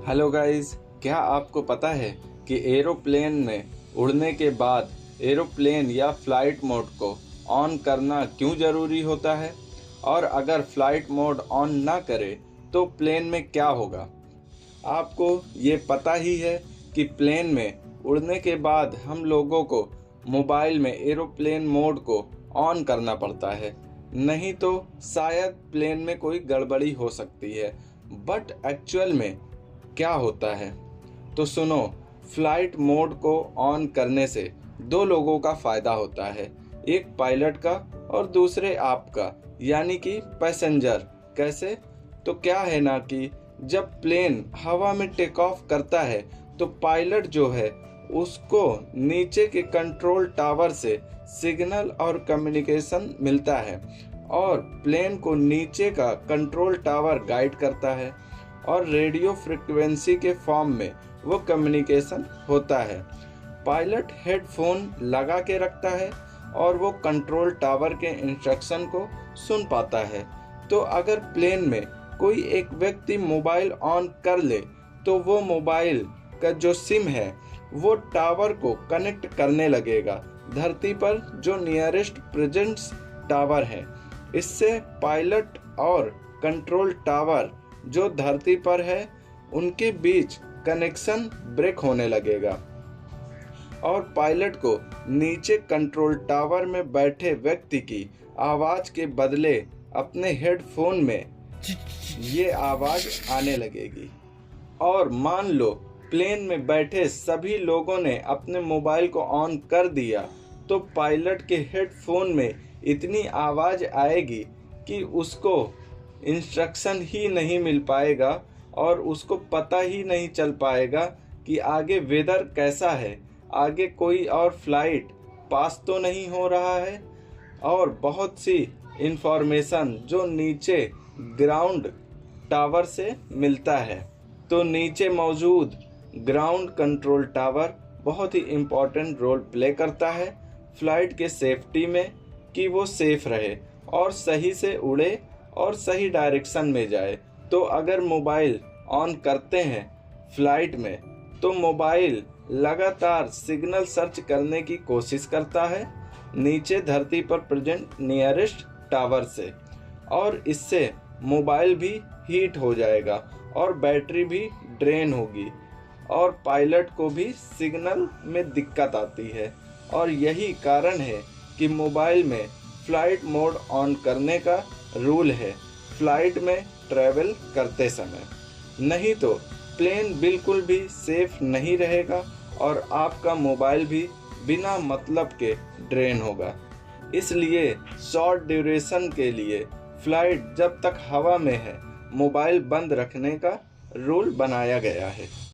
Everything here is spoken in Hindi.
हेलो गाइस, क्या आपको पता है कि एरोप्लेन में उड़ने के बाद एरोप्लेन या फ्लाइट मोड को ऑन करना क्यों ज़रूरी होता है? और अगर फ्लाइट मोड ऑन ना करे तो प्लेन में क्या होगा? आपको ये पता ही है कि प्लेन में उड़ने के बाद हम लोगों को मोबाइल में एरोप्लेन मोड को ऑन करना पड़ता है, नहीं तो शायद प्लेन में कोई गड़बड़ी हो सकती है। बट एक्चुअल में क्या होता है, तो सुनो। फ्लाइट मोड को ऑन करने से दो लोगों का फ़ायदा होता है, एक पायलट का और दूसरे आपका, यानी कि पैसेंजर। कैसे? तो क्या है ना कि जब प्लेन हवा में टेक ऑफ करता है तो पायलट जो है उसको नीचे के कंट्रोल टावर से सिग्नल और कम्युनिकेशन मिलता है और प्लेन को नीचे का कंट्रोल टावर गाइड करता है और रेडियो फ्रिक्वेंसी के फॉर्म में वो कम्युनिकेशन होता है। पायलट हेडफोन लगा के रखता है और वो कंट्रोल टावर के इंस्ट्रक्शन को सुन पाता है। तो अगर प्लेन में कोई एक व्यक्ति मोबाइल ऑन कर ले तो वो मोबाइल का जो सिम है वो टावर को कनेक्ट करने लगेगा धरती पर जो नियरेस्ट प्रेजेंस टावर है। इससे पायलट और कंट्रोल टावर जो धरती पर है उनके बीच कनेक्शन ब्रेक होने लगेगा और पायलट को नीचे कंट्रोल टावर में बैठे व्यक्ति की आवाज़ के बदले अपने हेडफोन में ये आवाज़ आने लगेगी। और मान लो प्लेन में बैठे सभी लोगों ने अपने मोबाइल को ऑन कर दिया तो पायलट के हेडफोन में इतनी आवाज़ आएगी कि उसको इंस्ट्रक्शन ही नहीं मिल पाएगा और उसको पता ही नहीं चल पाएगा कि आगे वेदर कैसा है, आगे कोई और फ्लाइट पास तो नहीं हो रहा है। और बहुत सी इंफॉर्मेशन जो नीचे ग्राउंड टावर से मिलता है, तो नीचे मौजूद ग्राउंड कंट्रोल टावर बहुत ही इम्पोर्टेंट रोल प्ले करता है फ्लाइट के सेफ्टी में, कि वो सेफ रहे और सही से उड़े और सही डायरेक्शन में जाए। तो अगर मोबाइल ऑन करते हैं फ्लाइट में तो मोबाइल लगातार सिग्नल सर्च करने की कोशिश करता है नीचे धरती पर प्रेजेंट नियरेस्ट टावर से, और इससे मोबाइल भी हीट हो जाएगा और बैटरी भी ड्रेन होगी और पायलट को भी सिग्नल में दिक्कत आती है। और यही कारण है कि मोबाइल में फ्लाइट मोड ऑन करने का रूल है फ्लाइट में ट्रैवल करते समय, नहीं तो प्लेन बिल्कुल भी सेफ नहीं रहेगा और आपका मोबाइल भी बिना मतलब के ड्रेन होगा। इसलिए शॉर्ट ड्यूरेशन के लिए फ्लाइट जब तक हवा में है मोबाइल बंद रखने का रूल बनाया गया है।